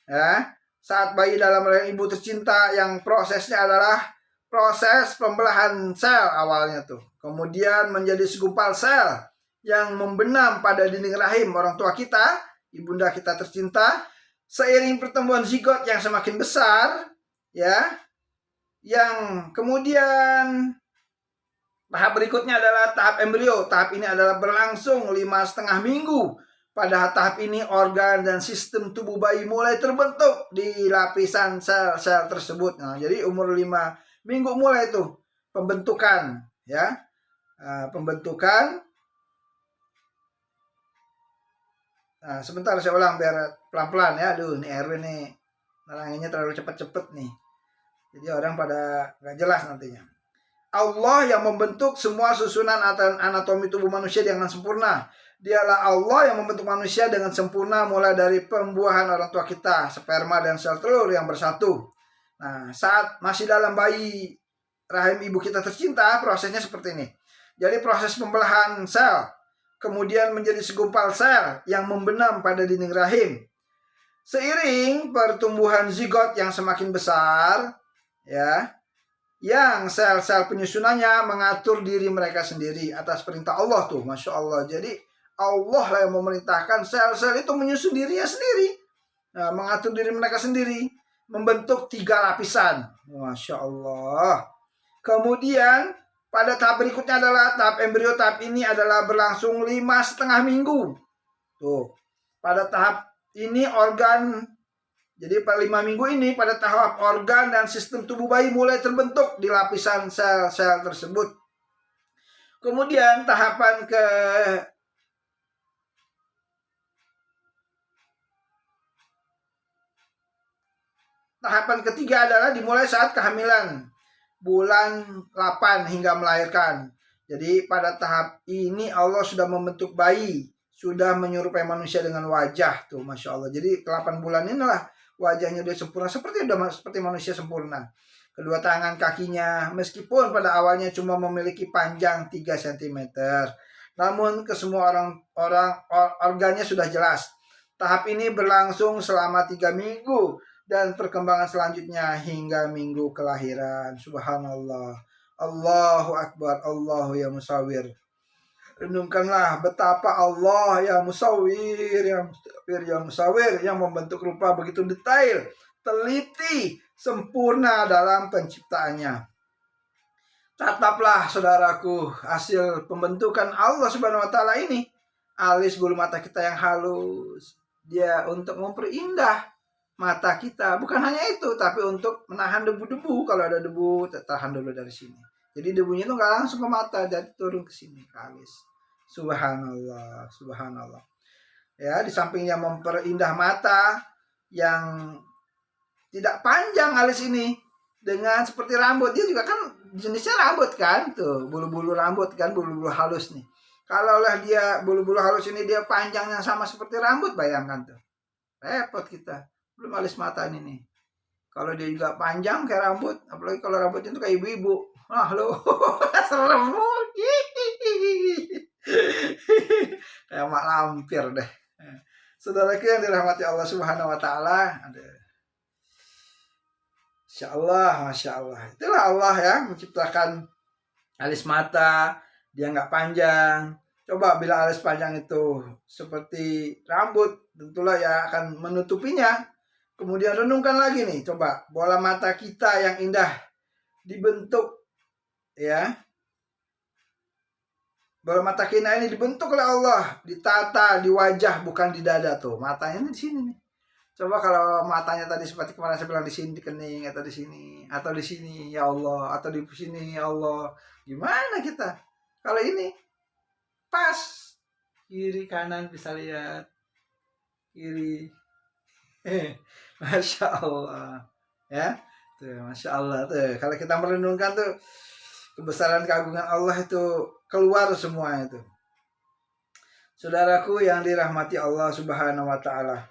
Ya, saat bayi dalam rahim ibu tercinta, yang prosesnya adalah proses pembelahan sel awalnya tuh. Kemudian menjadi segumpal sel yang membenam pada dinding rahim orang tua kita, ibunda kita tercinta. Seiring pertumbuhan zigot yang semakin besar, ya, yang kemudian tahap berikutnya adalah tahap embrio. Tahap ini adalah berlangsung 5,5 minggu. Pada tahap ini organ dan sistem tubuh bayi mulai terbentuk di lapisan sel-sel tersebut. Nah, jadi umur 5 minggu mulai itu pembentukan, ya. Pembentukan. Nah, sebentar saya ulang biar pelan-pelan ya. Aduh, ini Erwin nih neranginnya terlalu cepet-cepet nih. Jadi orang pada gak jelas nantinya. Allah yang membentuk semua susunan anatomi tubuh manusia dengan sempurna. Dialah Allah yang membentuk manusia dengan sempurna mulai dari pembuahan orang tua kita, sperma dan sel telur yang bersatu. Nah, saat masih dalam bayi rahim ibu kita tercinta, prosesnya seperti ini. Jadi proses pembelahan sel, kemudian menjadi segumpal sel yang membenam pada dinding rahim. Seiring pertumbuhan zigot yang semakin besar, ya, yang sel-sel penyusunannya mengatur diri mereka sendiri atas perintah Allah tuh, Masya Allah. Jadi Allah lah yang memerintahkan sel-sel itu menyusun dirinya sendiri, nah, mengatur diri mereka sendiri, membentuk 3 lapisan, Masya Allah. Kemudian pada tahap berikutnya adalah tahap embrio. Tahap ini adalah berlangsung 5,5 minggu. Tuh, pada tahap ini organ. Jadi pada 5 minggu ini, pada tahap organ dan sistem tubuh bayi mulai terbentuk di lapisan sel-sel tersebut. Kemudian tahapan ketiga adalah dimulai saat kehamilan, bulan 8 hingga melahirkan. Jadi pada tahap ini Allah sudah membentuk bayi, sudah menyerupai manusia dengan wajah tuh, Masya Allah. Jadi 8 bulan inilah wajahnya udah sempurna, seperti manusia sempurna. Kedua tangan kakinya meskipun pada awalnya cuma memiliki panjang 3 cm, namun ke semua organnya sudah jelas. Tahap ini berlangsung selama 3 minggu dan perkembangan selanjutnya hingga minggu kelahiran. Subhanallah. Allahu Akbar. Allahu ya musawir. Renungkanlah betapa Allah yang musawir, yang membentuk rupa begitu detail, teliti, sempurna dalam penciptaannya. Tataplah saudaraku hasil pembentukan Allah Subhanahu wa taala ini. Alis bulu mata kita yang halus, dia untuk memperindah mata kita. Bukan hanya itu, tapi untuk menahan debu-debu. Kalau ada debu, tahan dulu dari sini. Jadi debunya itu nggak langsung ke mata, jadi turun ke sini, ke alis. Subhanallah, subhanallah. Ya, di sampingnya memperindah mata yang tidak panjang alis ini dengan seperti rambut. Dia juga kan jenisnya rambut kan, tuh bulu-bulu rambut kan, bulu-bulu halus nih. Kalaulah dia bulu-bulu halus ini dia panjangnya sama seperti rambut, bayangkan tuh. Repot kita. Belum alis mata ini nih. Kalau dia juga panjang kayak rambut, apalagi kalau rambutnya itu kayak ibu-ibu. Ah lo, serem. Kayak mak lampir deh. Saudaraku yang dirahmati Allah Subhanahu wa taala, Masya Allah, Masya Allah. Itulah Allah ya, menciptakan alis mata, dia nggak panjang. Coba bila alis panjang itu seperti rambut, tentulah ya akan menutupinya. Kemudian renungkan lagi nih, coba bola mata kita yang indah dibentuk, ya. Bola mata kita ini dibentuk oleh Allah, ditata di wajah bukan di dada tuh. Matanya di sini nih. Coba kalau matanya tadi seperti kemarin saya bilang di sini di kening atau di sini ya Allah, atau di sini ya Allah. Gimana kita? Kalau ini pas kiri kanan bisa lihat kiri. Masya Allah. Ya. Tuh, Masya Allah tuh. Kalau kita merenungkan tuh kebesaran keagungan Allah itu keluar semua itu. Saudaraku yang dirahmati Allah Subhanahu wa taala.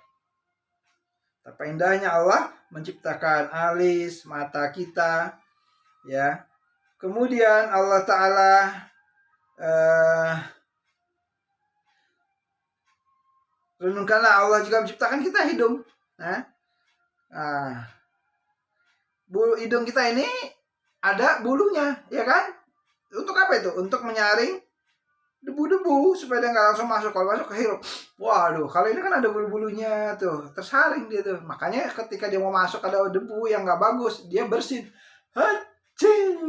Betapa indahnya Allah menciptakan alis, mata kita, ya. Kemudian Allah taala renungkanlah Allah juga menciptakan kita hidung. Nah, hidung kita ini ada bulunya, ya kan? Untuk apa itu? Untuk menyaring debu-debu supaya dia nggak langsung masuk. Kalau masuk kehirup, waduh, kalau ini kan ada bulu-bulunya tuh, tersaring dia tuh. Makanya ketika dia mau masuk ada debu yang nggak bagus, dia bersin. Hacing.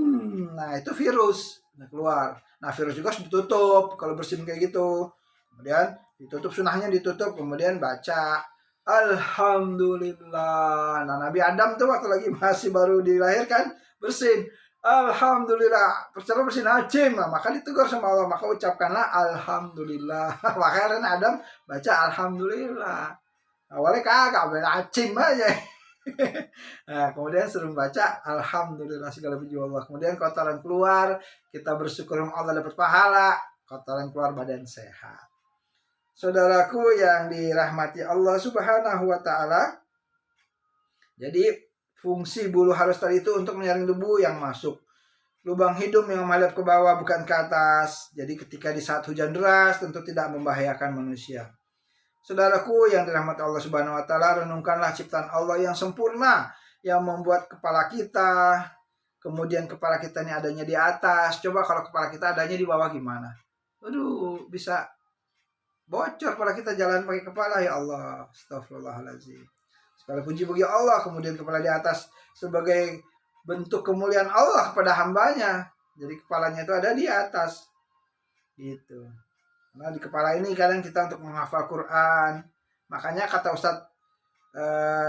Nah itu virus, keluar. Nah virus juga harus ditutup kalau bersin kayak gitu. Kemudian ditutup, sunahnya ditutup, kemudian baca Alhamdulillah. Nah Nabi Adam tuh waktu lagi masih baru dilahirkan bersin. Alhamdulillah, percaya bersin hajim. Nah, maka ditegur sama Allah, maka ucapkanlah Alhamdulillah. Makanya Adam baca Alhamdulillah. Awalnya kagak, bela hajim aja. Nah, kemudian suruh baca Alhamdulillah segala puji Allah. Kemudian kotoran keluar, kita bersyukur Allah dapat pahala. Kotoran keluar, badan sehat. Saudaraku yang dirahmati Allah Subhanahu wa taala. Jadi fungsi bulu halus tadi itu untuk menyaring debu yang masuk. Lubang hidung yang menghadap ke bawah bukan ke atas. Jadi ketika di saat hujan deras tentu tidak membahayakan manusia. Saudaraku yang dirahmati Allah Subhanahu wa taala, renungkanlah ciptaan Allah yang sempurna yang membuat kepala kita. Kemudian kepala kita ini adanya di atas. Coba kalau kepala kita adanya di bawah gimana? Aduh, bisa bocor kepala kita jalan pakai kepala, ya Allah. Astagfirullahaladzim. Segala puji bagi Allah, kemudian kepala di atas sebagai bentuk kemuliaan Allah kepada hambanya. Jadi kepalanya itu ada di atas. Gitu. Nah di kepala ini kadang kita untuk menghafal Quran. Makanya kata Ustadz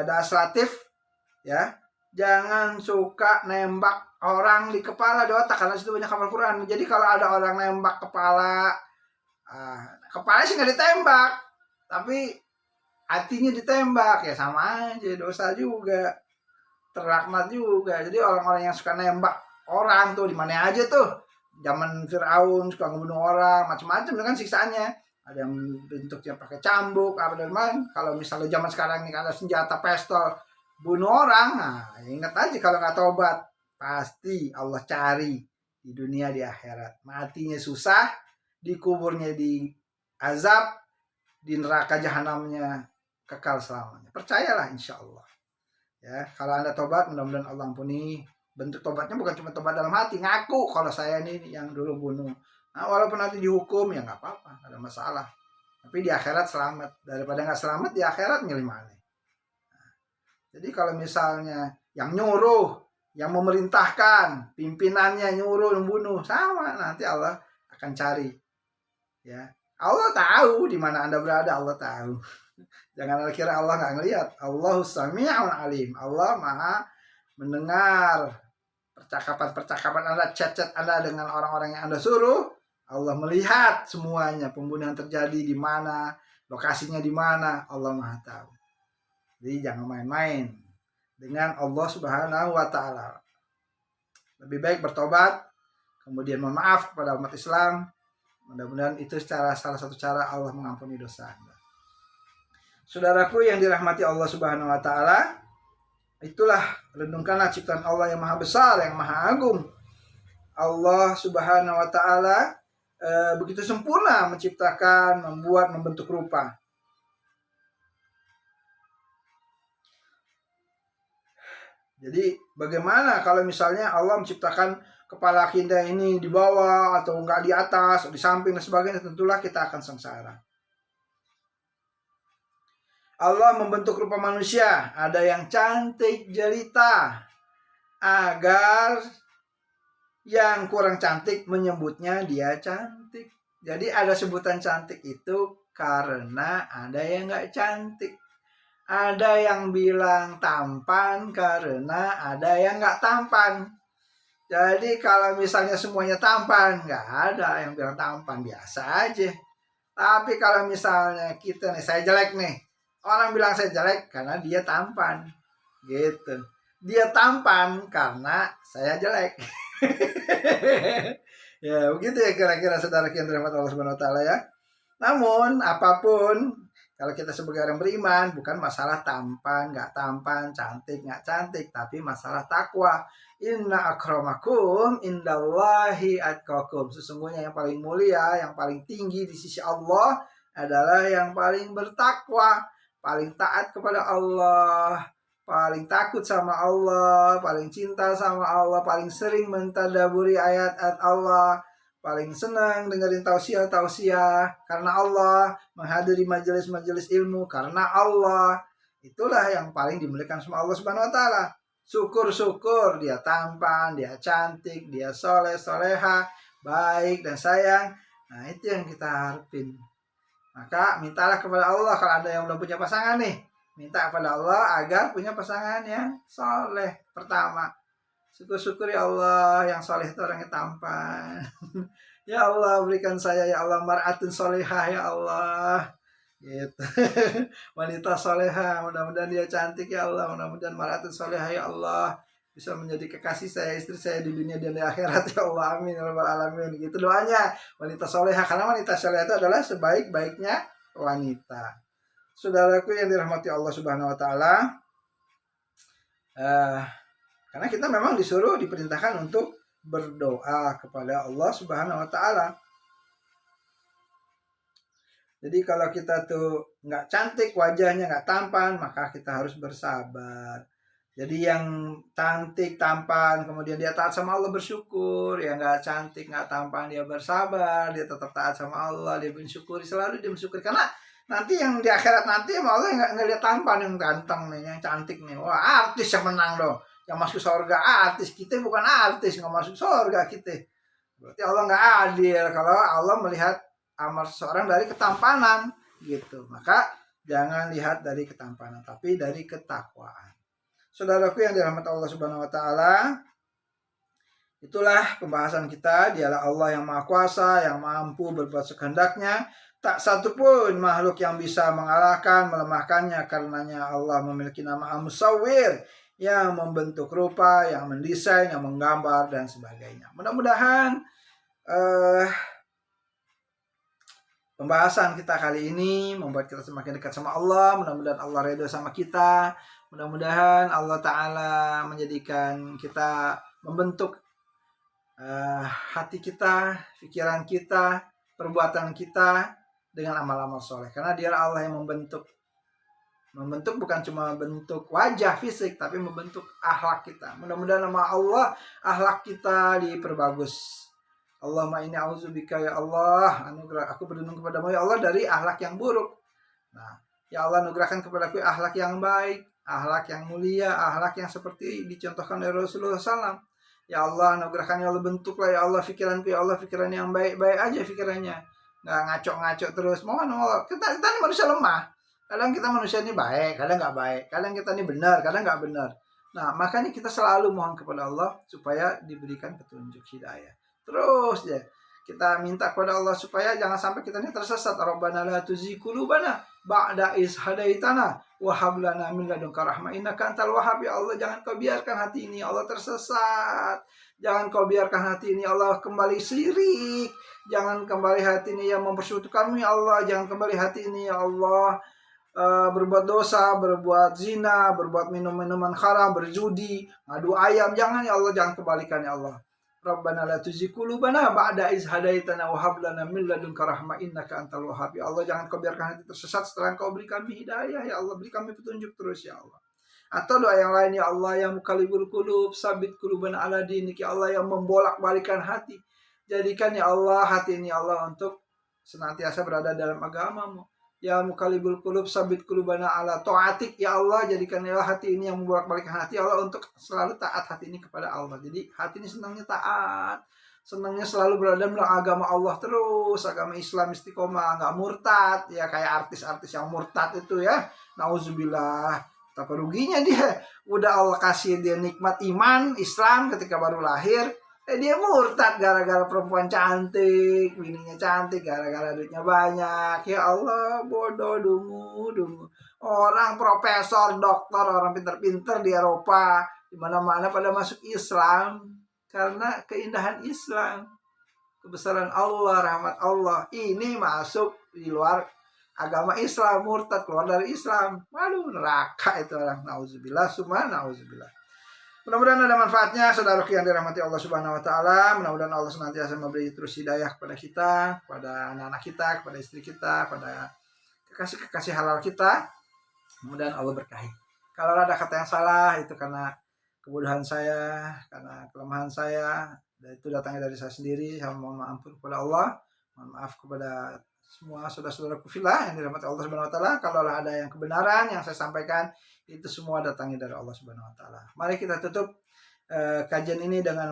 Das Latif, ya, jangan suka nembak orang di kepala, di otak, karena situ banyak hafal Quran. Jadi kalau ada orang nembak kepala, kepala sih nggak ditembak, tapi hatinya ditembak, ya sama aja, dosa juga, terlaknat juga. Jadi orang-orang yang suka nembak orang tuh di mana aja tuh, zaman Firaun suka ngebunuh orang, macam-macam dengan siksaannya. Ada yang bentuknya pakai cambuk, apa dan lain. Kalau misalnya zaman sekarang ini ada senjata pistol bunuh orang, nah ingat aja kalau nggak tobat pasti Allah cari di dunia di akhirat. Matinya susah, dikuburnya di azab, di neraka jahanamnya kekal selamanya. Percayalah insya Allah. Ya, kalau Anda tobat, mudah-mudahan Allah ampuni. Bentuk tobatnya bukan cuma tobat dalam hati, ngaku kalau saya ini yang dulu bunuh. Nah, walaupun nanti dihukum ya nggak apa-apa, nggak ada masalah. Tapi di akhirat selamat. Daripada nggak selamat di akhirat milih mana? Nah, jadi kalau misalnya yang nyuruh, yang memerintahkan, pimpinannya nyuruh membunuh, sama nanti Allah akan cari. Ya, Allah tahu di mana Anda berada, Allah tahu. Jangan kira Allah nggak ngelihat. Allahus Sami'un Alim. Allah Maha mendengar percakapan-percakapan Anda, chat-chat Anda dengan orang-orang yang Anda suruh. Allah melihat semuanya, pembunuhan terjadi di mana, lokasinya di mana, Allah Maha tahu. Jadi jangan main-main dengan Allah Subhanahu wa taala. Lebih baik bertobat, kemudian mohon maaf kepada umat Islam. Mudah-mudahan itu salah satu cara Allah mengampuni dosa Anda. Saudaraku yang dirahmati Allah Subhanahu wa taala, itulah renungkanlah ciptaan Allah yang maha besar, yang maha agung. Allah Subhanahu wa taala begitu sempurna menciptakan, membuat, membentuk rupa. Jadi bagaimana kalau misalnya Allah menciptakan kepala kita ini di bawah atau enggak di atas, di samping dan sebagainya, tentulah kita akan sengsara. Allah membentuk rupa manusia, ada yang cantik jelita, agar yang kurang cantik menyebutnya dia cantik. Jadi ada sebutan cantik itu karena ada yang gak cantik. Ada yang bilang tampan karena ada yang gak tampan. Jadi kalau misalnya semuanya tampan, gak ada yang bilang tampan, biasa aja. Tapi kalau misalnya kita nih, saya jelek nih, orang bilang saya jelek karena dia tampan, gitu. Dia tampan karena saya jelek. Ya, begitu ya kira-kira saudara yang dirahmati Allah Subhanahu wa taala ya. Namun apapun, kalau kita sebagai orang beriman, bukan masalah tampan, nggak tampan, cantik, nggak cantik, tapi masalah takwa. Inna akramakum indallahi atqakum. Sesungguhnya yang paling mulia, yang paling tinggi di sisi Allah adalah yang paling bertakwa, paling taat kepada Allah, paling takut sama Allah, paling cinta sama Allah, paling sering mentadaburi ayat-ayat Allah, paling senang dengerin tausiah-tausiah karena Allah, menghadiri majelis-majelis ilmu karena Allah. Itulah yang paling dimuliakan sama Allah Subhanahu wa taala. Syukur-syukur dia tampan, dia cantik, dia soleh, soleha, baik dan sayang. Nah, itu yang kita harapin. Maka mintalah kepada Allah kalau ada yang belum punya pasangan nih. Minta kepada Allah agar punya pasangan yang soleh. Pertama, syukur-syukur ya Allah, yang soleh itu orangnya tampan. Ya Allah, berikan saya ya Allah mar'atun solehah ya Allah. Gitu. Wanita soleha, mudah-mudahan dia cantik ya Allah, mudah-mudahan mar'atun soleha ya Allah, bisa menjadi kekasih saya, istri saya di dunia dan di akhirat ya Allah, amin ya rabbal alamin. Gitu doanya, wanita soleha, karena wanita soleha itu adalah sebaik-baiknya wanita. Saudaraku yang dirahmati Allah Subhanahu wa taala, karena kita memang disuruh, diperintahkan untuk berdoa kepada Allah Subhanahu wa taala. Jadi kalau kita tuh nggak cantik wajahnya, nggak tampan, maka kita harus bersabar. Jadi yang cantik, tampan, kemudian dia taat sama Allah, bersyukur. Yang nggak cantik, nggak tampan, dia bersabar, dia tetap taat sama Allah, dia bersyukur, selalu dia bersyukur. Karena nanti yang di akhirat nanti sama Allah nggak lihat tampan, yang ganteng nih, yang cantik nih. Wah, artis yang menang dong. Yang masuk surga artis, kita bukan artis, nggak masuk surga kita. Berarti Allah nggak adil kalau Allah melihat amal seseorang dari ketampanan gitu. Maka jangan lihat dari ketampanan, tapi dari ketakwaan. Saudaraku yang dirahmati Allah Subhanahu wa taala, itulah pembahasan kita. Dialah Allah yang Maha Kuasa, yang mampu berbuat sekehendaknya. Tak satu pun makhluk yang bisa mengalahkan, melemahkannya, karenanya Allah memiliki nama Al-Musawwir, yang membentuk rupa, yang mendesain, yang menggambar dan sebagainya. Mudah-mudahan pembahasan kita kali ini membuat kita semakin dekat sama Allah. Mudah-mudahan Allah ridho sama kita. Mudah-mudahan Allah Ta'ala menjadikan kita, membentuk hati kita, pikiran kita, perbuatan kita dengan amal-amal soleh. Karena dialah Allah yang membentuk. Membentuk bukan cuma bentuk wajah fisik, tapi membentuk akhlak kita. Mudah-mudahan nama Allah, akhlak kita diperbagus. Allahumma inni a'udzubika ya Allah, anugerah aku berlindung kepadamu ya Allah dari akhlak yang buruk. Nah, ya Allah anugerahkan kepadaku akhlak yang baik, akhlak yang mulia, akhlak yang seperti dicontohkan oleh Rasulullah SAW. Ya Allah anugerahkan ya Allah, bentuklah ya Allah pikiranku ya Allah, pikiran yang baik-baik aja pikirannya, nggak ngaco-ngaco terus. Mohon Allah, kita ini manusia lemah. Kadang kita manusia ini baik, kadang nggak baik. Kadang kita ini benar, kadang nggak benar. Nah, makanya kita selalu mohon kepada Allah supaya diberikan petunjuk hidayah. Terus ya kita minta kepada Allah supaya jangan sampai kita ini tersesat. Rabbana la tuzigh qulubana ba'da iz hadaitana wa hab lana min ladunka rahmah innaka antal wahhab. Ya Allah, jangan kau biarkan hati ini Allah tersesat. Jangan kau biarkan hati ini Allah kembali syirik. Jangan kembali hati ini yang mempersekutukanmu ya Allah. Jangan kembali hati ini ya Allah berbuat dosa, berbuat zina, berbuat minum-minuman haram, berjudi, ngadu ayam. Jangan ya Allah, jangan kembalikan ya Allah. Rabbana la tuzigh qulubana ba'da iz hadaitana wa hab lana min ladunka rahmah innaka antal wahhab. Ya Allah, jangan kau biarkan hati tersesat setelah kau beri kami hidayah ya Allah, beri kami petunjuk terus ya Allah. Atau doa yang lain, ya Allah yang muqallibul qulub sabit qulubana ala dinik, ya Allah yang membolak-balikan hati, jadikan ya Allah hati ini ya Allah untuk senantiasa berada dalam agamamu. Ya muqallibul qulub sabit qulubana ala taatik, ya Allah jadikan ya hati ini yang membolak-balikan hati ya Allah untuk selalu taat hati ini kepada Allah. Jadi hati ini senangnya taat, senangnya selalu berada dalam agama Allah terus, agama Islam istiqomah, nggak murtad ya, kayak artis-artis yang murtad itu ya, nauzubillah. Apa ruginya dia, udah Allah kasih dia nikmat iman Islam ketika baru lahir, dia murtad gara-gara perempuan cantik, bininya cantik, gara-gara duitnya banyak. Ya Allah, bodoh, dungu. Orang profesor, dokter, orang pinter-pinter di Eropa, Di mana-mana pada masuk Islam karena keindahan Islam, kebesaran Allah, rahmat Allah. Ini masuk di luar agama Islam, murtad, keluar dari Islam. Waduh, neraka itu orang. Nauzubillah, summa nauzubillah. Mudah-mudahan ada manfaatnya, saudara yang dirahmati Allah Subhanahu wa taala. Mudah-mudahan Allah senantiasa memberi terus hidayah kepada kita, kepada anak-anak kita, kepada istri kita, kepada kekasih-kekasih halal kita. Mudah-mudahan Allah berkahi. Kalau ada kata yang salah itu karena kebodohan saya, karena kelemahan saya, dan itu datangnya dari saya sendiri. Saya mohon maaf kepada Allah, mohon maaf kepada semua saudara-saudaraku fillah yang dirahmati Allah Subhanahu wa taala. Kalau ada yang kebenaran yang saya sampaikan, itu semua datangnya dari Allah Subhanahu wa taala. Mari kita tutup kajian ini dengan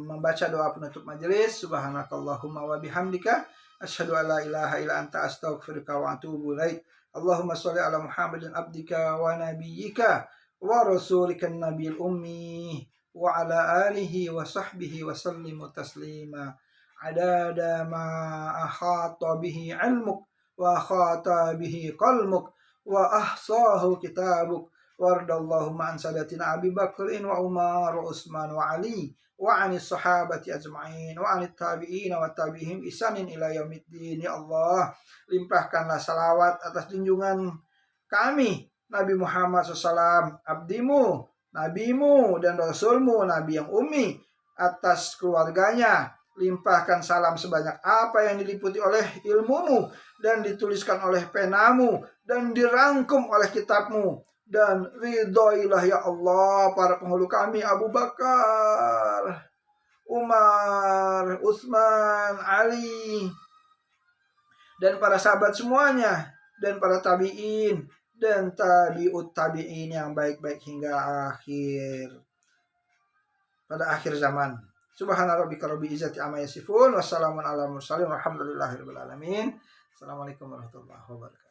membaca doa penutup majelis. Subhanakallahumma wa bihamdika asyhadu an la ilaha illa anta astaghfiruka wa atubu ilaik. Allahumma sholli ala Muhammadin abdika wa nabiyyika wa rasulika nabiyil ummi wa ala alihi wa sahbihi wa sallimu taslima adada ma ahata bihi ilmuk wa khata bihi qalmuk wa ahsahu kitabuk wardallahumma an sadatina Abi Bakrin wa Umar wa Utsman wa Ali wa anis sahabati ajma'in wa anit tabi'in wa tabi'ihim isanin ila yaumiddin. Ya Allah, limpahkanlah salawat atas junjungan kami Nabi Muhammad SAW, abdimu, nabimu dan rasulmu, nabi yang ummi, atas keluarganya. Limpahkan salam sebanyak apa yang diliputi oleh ilmumu dan dituliskan oleh penamu dan dirangkum oleh kitabmu. Dan ridhoilah ya Allah para penghulu kami, Abu Bakar, Umar, Utsman, Ali, dan para sahabat semuanya, dan para tabi'in, dan tabi'ut tabi'in yang baik-baik hingga pada akhir zaman. Subhana rabbika rabbil izzati amma yasifun, wassalamun ala mursalin, walhamdulillahi rabbil alamin. Assalamualaikum warahmatullahi wabarakatuh.